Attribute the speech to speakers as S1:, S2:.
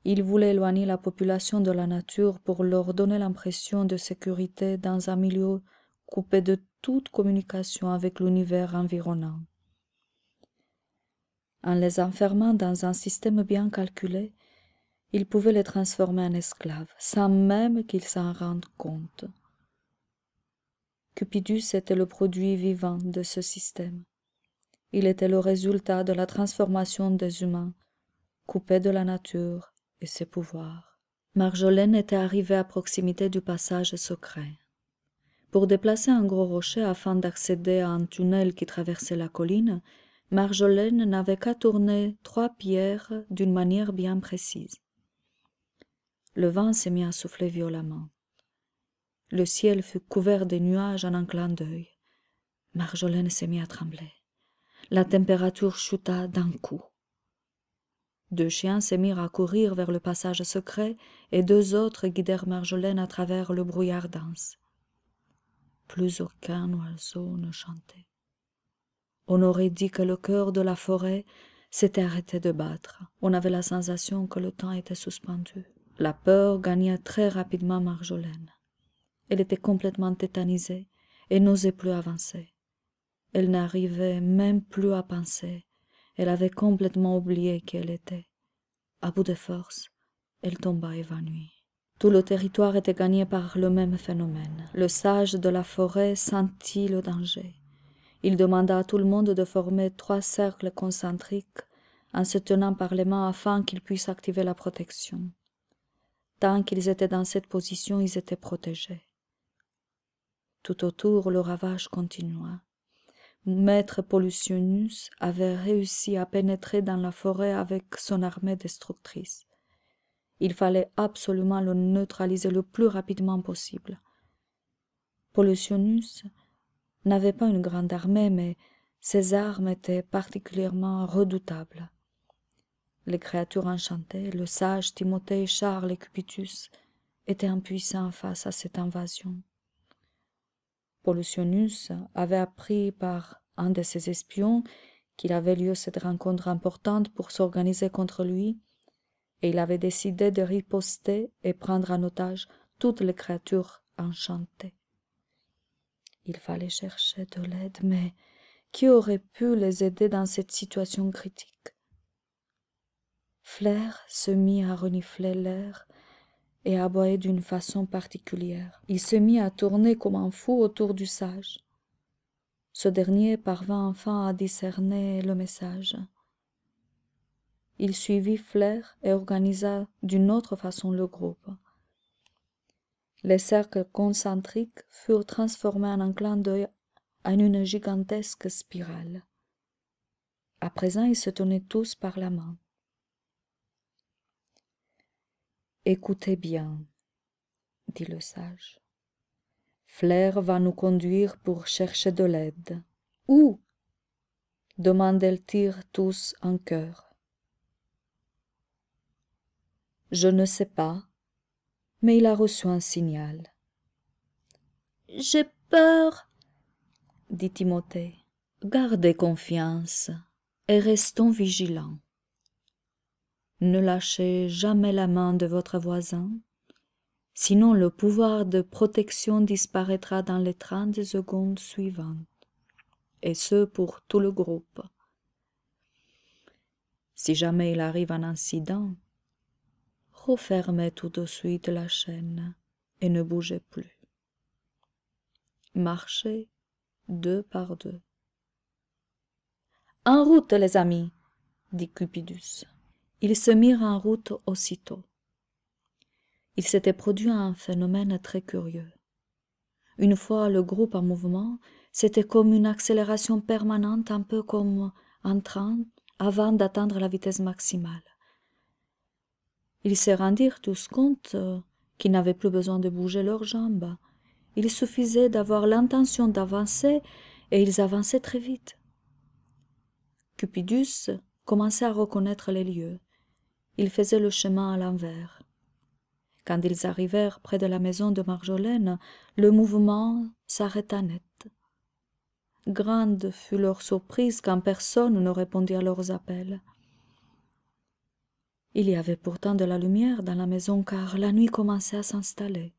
S1: Il voulait éloigner la population de la nature pour leur donner l'impression de sécurité dans un milieu coupé de toute communication avec l'univers environnant. En les enfermant dans un système bien calculé, il pouvait les transformer en esclaves, sans même qu'ils s'en rendent compte. Cupidus était le produit vivant de ce système. Il était le résultat de la transformation des humains, coupés de la nature et ses pouvoirs. Marjolaine était arrivée à proximité du passage secret. Pour déplacer un gros rocher afin d'accéder à un tunnel qui traversait la colline, Marjolaine n'avait qu'à tourner 3 pierres d'une manière bien précise. Le vent s'est mis à souffler violemment. Le ciel fut couvert de nuages en un clin d'œil. Marjolaine s'est mise à trembler. La température chuta d'un coup. 2 chiens se mirent à courir vers le passage secret et 2 autres guidèrent Marjolaine à travers le brouillard dense. Plus aucun oiseau ne chantait. On aurait dit que le cœur de la forêt s'était arrêté de battre. On avait la sensation que le temps était suspendu. La peur gagna très rapidement Marjolaine. Elle était complètement tétanisée et n'osait plus avancer. Elle n'arrivait même plus à penser. Elle avait complètement oublié qui elle était. À bout de force, elle tomba évanouie. Tout le territoire était gagné par le même phénomène. Le sage de la forêt sentit le danger. Il demanda à tout le monde de former 3 cercles concentriques en se tenant par les mains afin qu'ils puissent activer la protection. Tant qu'ils étaient dans cette position, ils étaient protégés. Tout autour, le ravage continua. Maître Pollutionus avait réussi à pénétrer dans la forêt avec son armée destructrice. Il fallait absolument le neutraliser le plus rapidement possible. Pollutionus n'avait pas une grande armée, mais ses armes étaient particulièrement redoutables. Les créatures enchantées, le sage Timothée, Charles et Cupitus étaient impuissants face à cette invasion. Pollutionus avait appris par un de ses espions qu'il avait lieu cette rencontre importante pour s'organiser contre lui, et il avait décidé de riposter et prendre en otage toutes les créatures enchantées. Il fallait chercher de l'aide, mais qui aurait pu les aider dans cette situation critique? Flair se mit à renifler l'air et à aboyer d'une façon particulière. Il se mit à tourner comme un fou autour du sage. Ce dernier parvint enfin à discerner le message. Il suivit Flair et organisa d'une autre façon le groupe. Les cercles concentriques furent transformés en un clin d'œil en une gigantesque spirale. À présent, ils se tenaient tous par la main. « Écoutez bien, dit le sage. Flair va nous conduire pour chercher de l'aide. Où? Demandèrent-ils tous en chœur. Je ne sais pas, mais il a reçu un signal. J'ai peur, dit Timothée. Gardez confiance et restons vigilants. Ne lâchez jamais la main de votre voisin, sinon le pouvoir de protection disparaîtra dans les 30 secondes suivantes, et ce pour tout le groupe. Si jamais il arrive un incident, refermez tout de suite la chaîne et ne bougez plus. Marchez 2 par 2. En route, les amis, dit Cupidus. Ils se mirent en route aussitôt. Il s'était produit un phénomène très curieux. Une fois le groupe en mouvement, c'était comme une accélération permanente, un peu comme un train avant d'atteindre la vitesse maximale. Ils se rendirent tous compte qu'ils n'avaient plus besoin de bouger leurs jambes. Il suffisait d'avoir l'intention d'avancer et ils avançaient très vite. Cupidus commençait à reconnaître les lieux. Il faisait le chemin à l'envers. Quand ils arrivèrent près de la maison de Marjolaine, le mouvement s'arrêta net. Grande fut leur surprise quand personne ne répondit à leurs appels. Il y avait pourtant de la lumière dans la maison car la nuit commençait à s'installer.